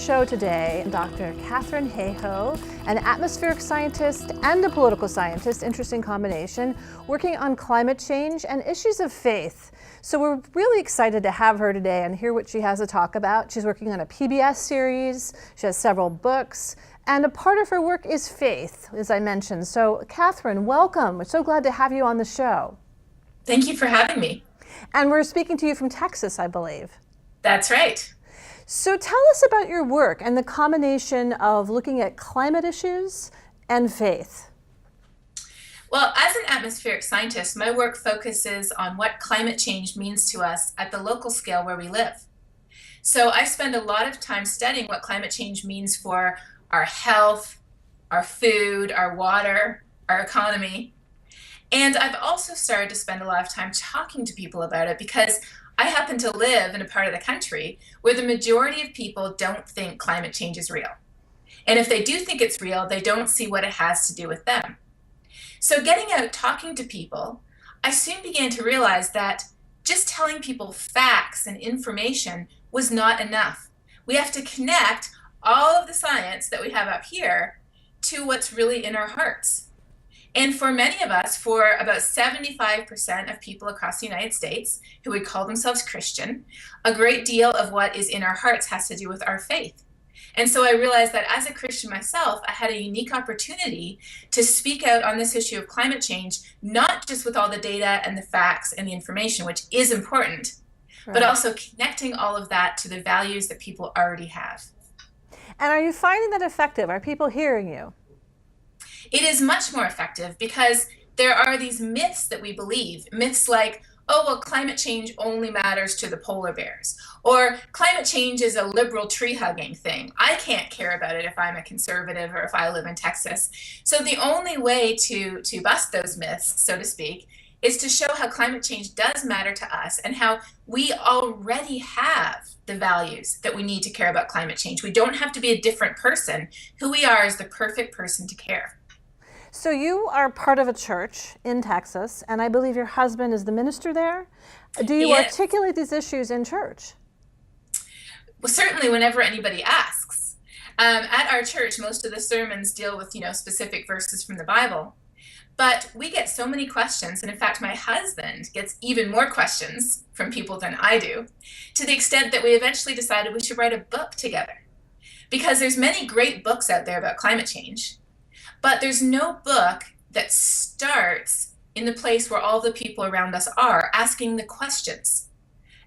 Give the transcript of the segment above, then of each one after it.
show today Dr. Katharine Hayhoe, an atmospheric scientist and a political scientist, interesting combination, working on climate change and issues of faith. So we're really excited to have her today and hear what she has to talk about. She's working on a PBS series, she has several books, and a part of her work is faith, as I mentioned. So Katharine, welcome. We're so glad to have you on the show. Thank you for having me. And we're speaking to you from Texas, I believe. That's right. So tell us about your work and the combination of looking at climate issues and faith. Well, as an atmospheric scientist, my work focuses on what climate change means to us at the local scale where we live. So I spend a lot of time studying what climate change means for our health, our food, our water, our economy. And I've also started to spend a lot of time talking to people about it because I happen to live in a part of the country where the majority of people don't think climate change is real. And if they do think it's real, they don't see what it has to do with them. So getting out talking to people, I soon began to realize that just telling people facts and information was not enough. We have to connect all of the science that we have up here to what's really in our hearts. And for many of us, for about 75% of people across the United States who would call themselves Christian, a great deal of what is in our hearts has to do with our faith. And so I realized that as a Christian myself, I had a unique opportunity to speak out on this issue of climate change, not just with all the data and the facts and the information, which is important, but also connecting all of that to the values that people already have. And are you finding that effective? Are people hearing you? It is much more effective because there are these myths that we believe. Myths like, oh, well, climate change only matters to the polar bears. Or climate change is a liberal tree hugging thing. I can't care about it if I'm a conservative or if I live in Texas. So the only way to bust those myths, so to speak, is to show how climate change does matter to us and how we already have the values that we need to care about climate change. We don't have to be a different person. Who we are is the perfect person to care. So you are part of a church in Texas, and I believe your husband is the minister there. Do you articulate these issues in church? Well, certainly whenever anybody asks. At our church, most of the sermons deal with, specific verses from the Bible. But we get so many questions, and in fact, my husband gets even more questions from people than I do, to the extent that we eventually decided we should write a book together. Because there's many great books out there about climate change, but there's no book that starts in the place where all the people around us are asking the questions.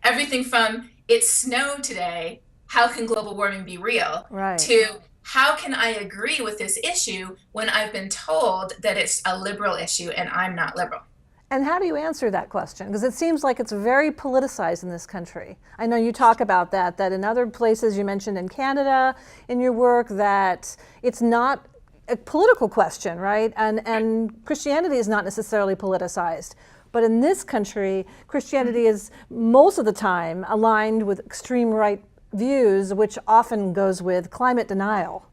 Everything from, it snowed today, how can global warming be real? Right. To, how can I agree with this issue when I've been told that it's a liberal issue and I'm not liberal? And how do you answer that question? Because it seems like it's very politicized in this country. I know you talk about that in other places, you mentioned in Canada, in your work, that it's not a political question, right? And Christianity is not necessarily politicized. But in this country, Christianity is most of the time aligned with extreme right views, which often goes with climate denial.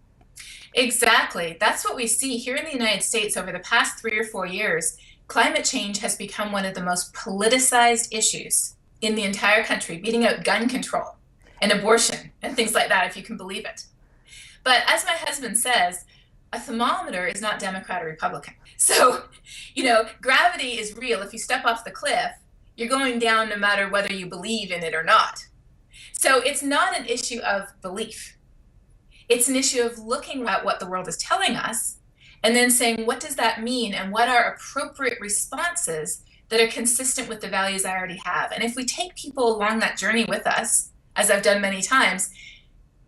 Exactly. That's what we see here in the United States over the past 3 or 4 years. Climate change has become one of the most politicized issues in the entire country, beating out gun control and abortion and things like that, if you can believe it. But as my husband says, a thermometer is not Democrat or Republican. So, gravity is real. If you step off the cliff, you're going down no matter whether you believe in it or not. So it's not an issue of belief. It's an issue of looking at what the world is telling us and then saying, what does that mean? And what are appropriate responses that are consistent with the values I already have? And if we take people along that journey with us, as I've done many times,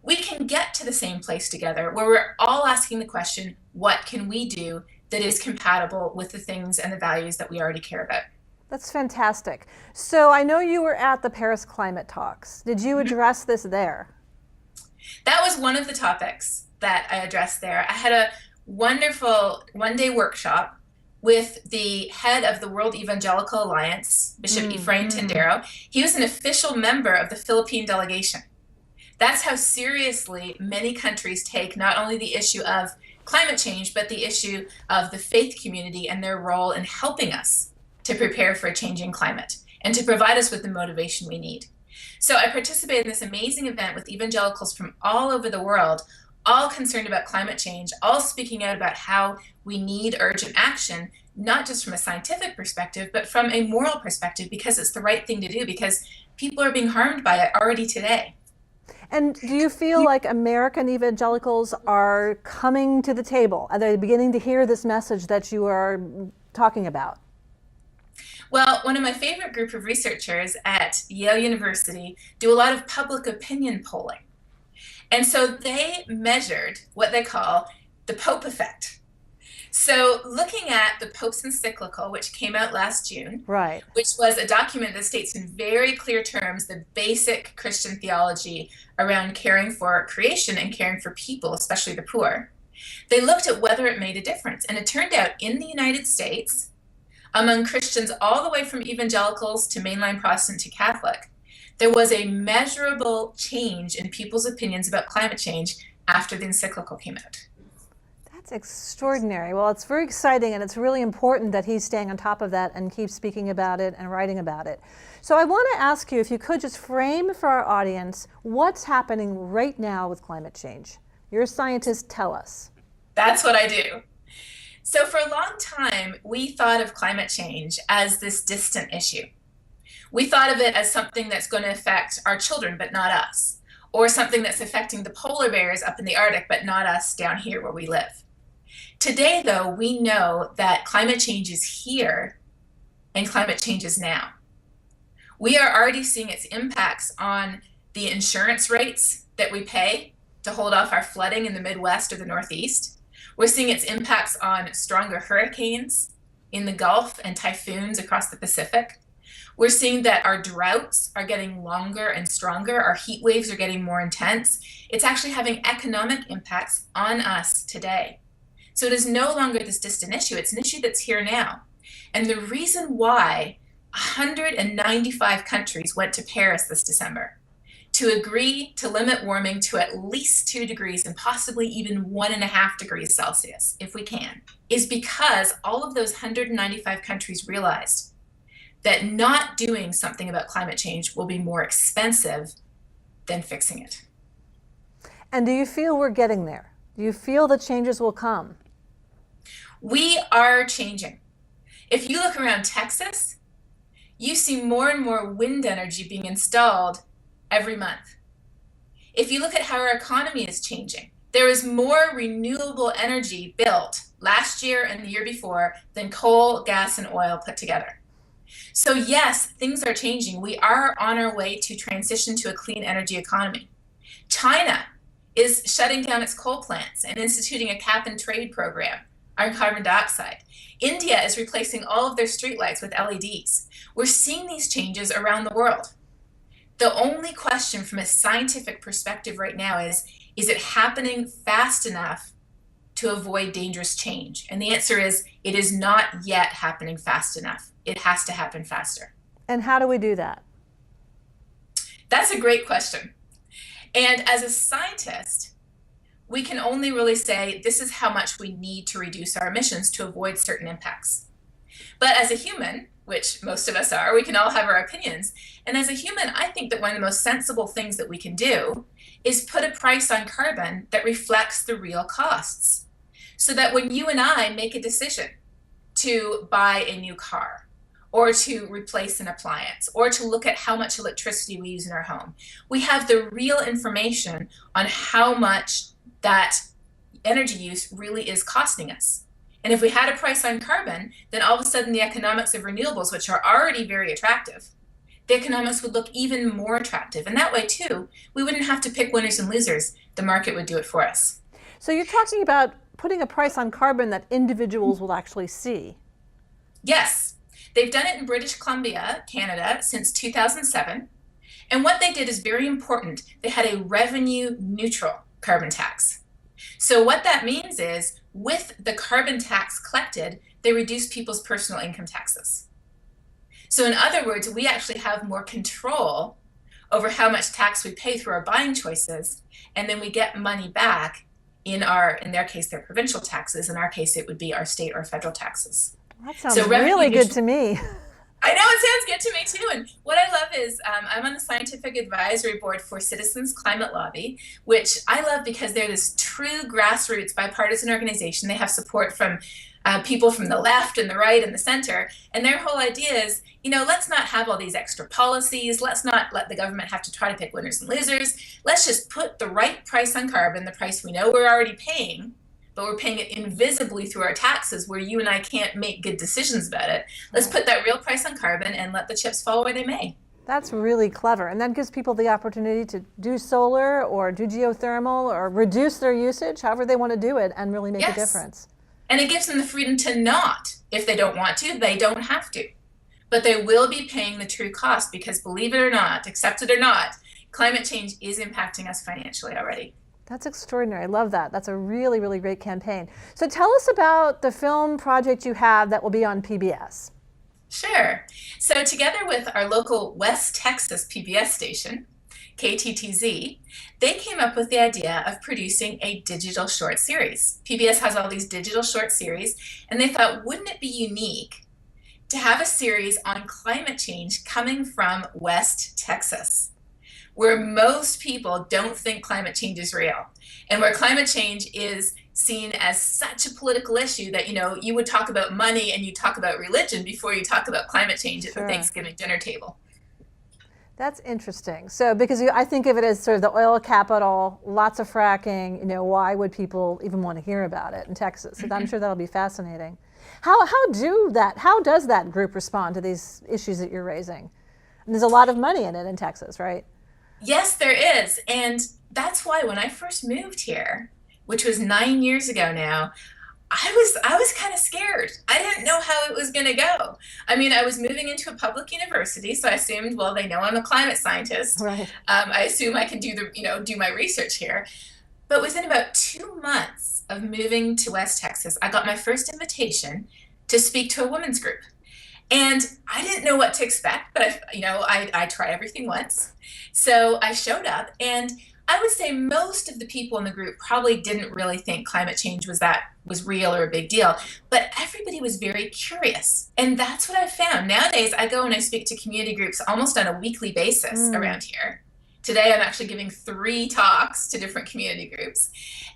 we can get to the same place together where we're all asking the question, what can we do that is compatible with the things and the values that we already care about? That's fantastic. So I know you were at the Paris climate talks. Did you address this there? That was one of the topics that I addressed there. I had a wonderful one-day workshop with the head of the World Evangelical Alliance, Bishop Ephraim Tindero. He was an official member of the Philippine delegation. That's how seriously many countries take not only the issue of climate change, but the issue of the faith community and their role in helping us to prepare for a changing climate and to provide us with the motivation we need. So I participated in this amazing event with evangelicals from all over the world, all concerned about climate change, all speaking out about how we need urgent action, not just from a scientific perspective, but from a moral perspective, because it's the right thing to do, because people are being harmed by it already today. And do you feel like American evangelicals are coming to the table? Are they beginning to hear this message that you are talking about? Well, one of my favorite group of researchers at Yale University do a lot of public opinion polling. And so they measured what they call the Pope effect. So looking at the Pope's encyclical, which came out last June, Right. which was a document that states in very clear terms the basic Christian theology around caring for creation and caring for people, especially the poor, they looked at whether it made a difference. And it turned out in the United States, among Christians all the way from evangelicals to mainline Protestant to Catholic, there was a measurable change in people's opinions about climate change after the encyclical came out. That's extraordinary. Well, it's very exciting, and it's really important that he's staying on top of that and keeps speaking about it and writing about it. So I want to ask you, if you could just frame for our audience what's happening right now with climate change. You're a scientist, tell us. That's what I do. So for a long time, we thought of climate change as this distant issue. We thought of it as something that's going to affect our children, but not us, or something that's affecting the polar bears up in the Arctic, but not us down here where we live. Today, though, we know that climate change is here and climate change is now. We are already seeing its impacts on the insurance rates that we pay to hold off our flooding in the Midwest or the Northeast. We're seeing its impacts on stronger hurricanes in the Gulf and typhoons across the Pacific. We're seeing that our droughts are getting longer and stronger. Our heat waves are getting more intense. It's actually having economic impacts on us today. So it is no longer this distant issue. It's an issue that's here now. And the reason why 195 countries went to Paris this December to agree to limit warming to at least 2 degrees and possibly even 1.5 degrees Celsius, if we can, is because all of those 195 countries realized that not doing something about climate change will be more expensive than fixing it. And do you feel we're getting there? Do you feel the changes will come? We are changing. If you look around Texas, you see more and more wind energy being installed every month. If you look at how our economy is changing, there is more renewable energy built last year and the year before than coal, gas, and oil put together. So yes, things are changing. We are on our way to transition to a clean energy economy. China is shutting down its coal plants and instituting a cap and trade program on carbon dioxide. India is replacing all of their streetlights with LEDs. We're seeing these changes around the world. The only question from a scientific perspective right now is it happening fast enough to avoid dangerous change? And the answer is, it is not yet happening fast enough. It has to happen faster. And how do we do that? That's a great question. And as a scientist, we can only really say this is how much we need to reduce our emissions to avoid certain impacts. But as a human, which most of us are, we can all have our opinions. And as a human, I think that one of the most sensible things that we can do is put a price on carbon that reflects the real costs. So that when you and I make a decision to buy a new car, or to replace an appliance, or to look at how much electricity we use in our home, we have the real information on how much that energy use really is costing us. And if we had a price on carbon, then all of a sudden the economics of renewables, which are already very attractive, the economics would look even more attractive. And that way too, we wouldn't have to pick winners and losers. The market would do it for us. So you're talking about putting a price on carbon that individuals will actually see. Yes, they've done it in British Columbia, Canada, since 2007. And what they did is very important. They had a revenue neutral carbon tax. So what that means is, with the carbon tax collected, they reduce people's personal income taxes. So in other words, we actually have more control over how much tax we pay through our buying choices, and then we get money back in their case, their provincial taxes. In our case, it would be our state or federal taxes. That sounds really good to me. I know it sounds good to me too. And what I love is I'm on the scientific advisory board for Citizens Climate Lobby, which I love because they're this true grassroots bipartisan organization. They have support from people from the left and the right and the center. And their whole idea is, let's not have all these extra policies. Let's not let the government have to try to pick winners and losers. Let's just put the right price on carbon, the price we know we're already paying, but we're paying it invisibly through our taxes where you and I can't make good decisions about it. Let's put that real price on carbon and let the chips fall where they may. That's really clever. And that gives people the opportunity to do solar or do geothermal or reduce their usage, however they want to do it, and really make a difference. And it gives them the freedom to not. If they don't want to, they don't have to. But they will be paying the true cost because, believe it or not, accept it or not, climate change is impacting us financially already. That's extraordinary. I love that. That's a really, really great campaign. So tell us about the film project you have that will be on PBS. Sure. So together with our local West Texas PBS station, KTTZ, they came up with the idea of producing a digital short series. PBS has all these digital short series, and they thought, wouldn't it be unique to have a series on climate change coming from West Texas, where most people don't think climate change is real, and where climate change is seen as such a political issue that, you would talk about money and you talk about religion before you talk about climate change at the Thanksgiving dinner table. That's interesting. So, because I think of it as sort of the oil capital, lots of fracking, why would people even want to hear about it in Texas? So I'm sure that'll be fascinating. How does that group respond to these issues that you're raising? And there's a lot of money in it in Texas, right? Yes, there is. And that's why when I first moved here, which was 9 years ago now, I was kind of scared. I didn't know how it was going to go. I mean, I was moving into a public university, so I assumed, well, they know I'm a climate scientist. Right. I assume I can do my research here. But within about 2 months of moving to West Texas, I got my first invitation to speak to a women's group. And I didn't know what to expect, but I try everything once. So I showed up, and I would say most of the people in the group probably didn't really think climate change was real or a big deal, but everybody was very curious. And that's what I found. Nowadays, I go and I speak to community groups almost on a weekly basis around here. Today, I'm actually giving 3 talks to different community groups.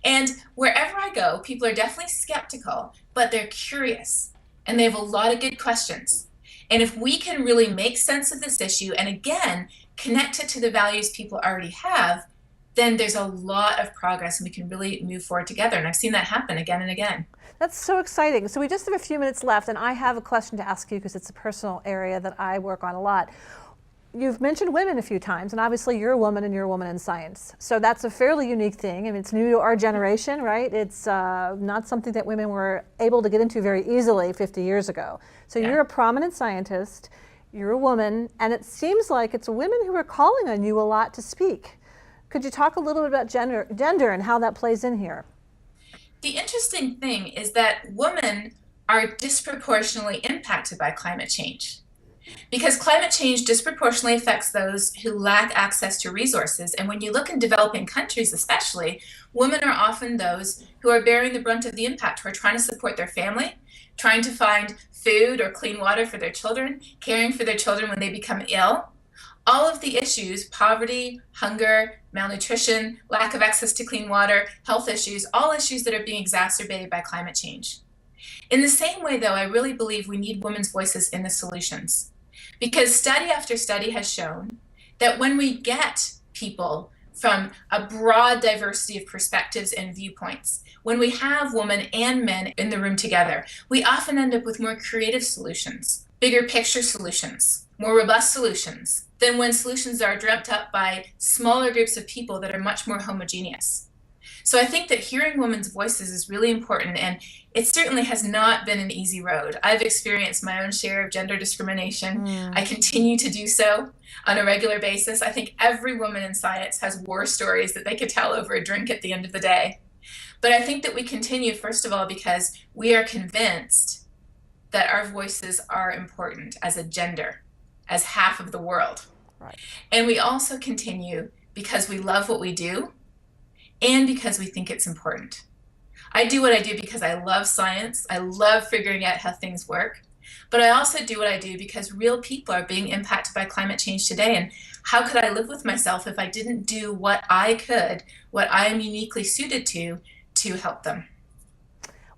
And wherever I go, people are definitely skeptical, but they're curious. And they have a lot of good questions. And if we can really make sense of this issue and, again, connect it to the values people already have, then there's a lot of progress and we can really move forward together. And I've seen that happen again and again. That's so exciting. So we just have a few minutes left, and I have a question to ask you because it's a personal area that I work on a lot. You've mentioned women a few times, and obviously you're a woman and you're a woman in science. So that's a fairly unique thing. I mean, it's new to our generation, right? It's not something that women were able to get into very easily 50 years ago. So you're a prominent scientist, you're a woman, and it seems like it's women who are calling on you a lot to speak. Could you talk a little bit about gender and how that plays in here? The interesting thing is that women are disproportionately impacted by climate change. Because climate change disproportionately affects those who lack access to resources. And when you look in developing countries especially, women are often those who are bearing the brunt of the impact, who are trying to support their family, trying to find food or clean water for their children, caring for their children when they become ill. All of the issues, poverty, hunger, malnutrition, lack of access to clean water, health issues, all issues that are being exacerbated by climate change. In the same way, though, I really believe we need women's voices in the solutions. Because study after study has shown that when we get people from a broad diversity of perspectives and viewpoints, when we have women and men in the room together, we often end up with more creative solutions, bigger picture solutions, more robust solutions than when solutions are dreamt up by smaller groups of people that are much more homogeneous. So I think that hearing women's voices is really important, and it certainly has not been an easy road. I've experienced my own share of gender discrimination. I continue to do so on a regular basis. I think every woman in science has war stories that they could tell over a drink at the end of the day. But I think that we continue, first of all, because we are convinced that our voices are important as a gender, as half of the world. Right. And we also continue because we love what we do and because we think it's important. I do what I do because I love science. I love figuring out how things work. But I also do what I do because real people are being impacted by climate change today. And how could I live with myself if I didn't do what I could, what I am uniquely suited to help them?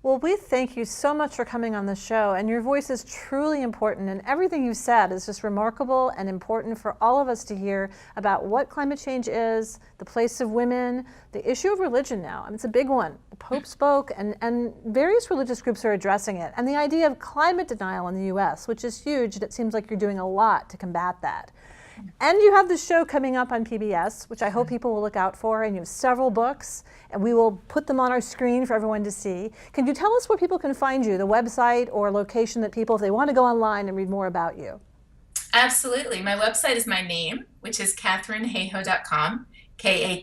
Well, we thank you so much for coming on the show, and your voice is truly important, and everything you said is just remarkable and important for all of us to hear about what climate change is, the place of women, the issue of religion now. I mean, it's a big one. The Pope spoke, and various religious groups are addressing it, and the idea of climate denial in the US, which is huge, and it seems like you're doing a lot to combat that. And you have the show coming up on PBS, which I hope people will look out for, and you have several books, and we will put them on our screen for everyone to see. Can you tell us where people can find you, the website or location that people, if they want to go online and read more about you? Absolutely. My website is my name, which is katherinehayhoe.com, Katharine,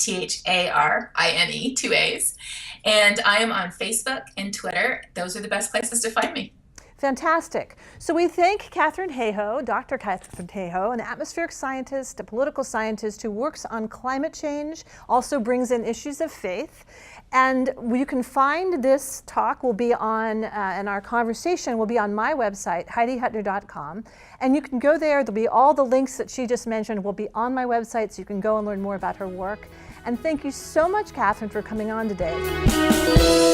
2 A's. And I am on Facebook and Twitter. Those are the best places to find me. Fantastic. So we thank Katharine Hayhoe, Dr. Katharine Hayhoe, an atmospheric scientist, a political scientist who works on climate change, also brings in issues of faith. And you can find this talk will be on, and our conversation will be on my website, HeidiHutner.com. And you can go there. There'll be all the links that she just mentioned will be on my website, so you can go and learn more about her work. And thank you so much, Katharine, for coming on today.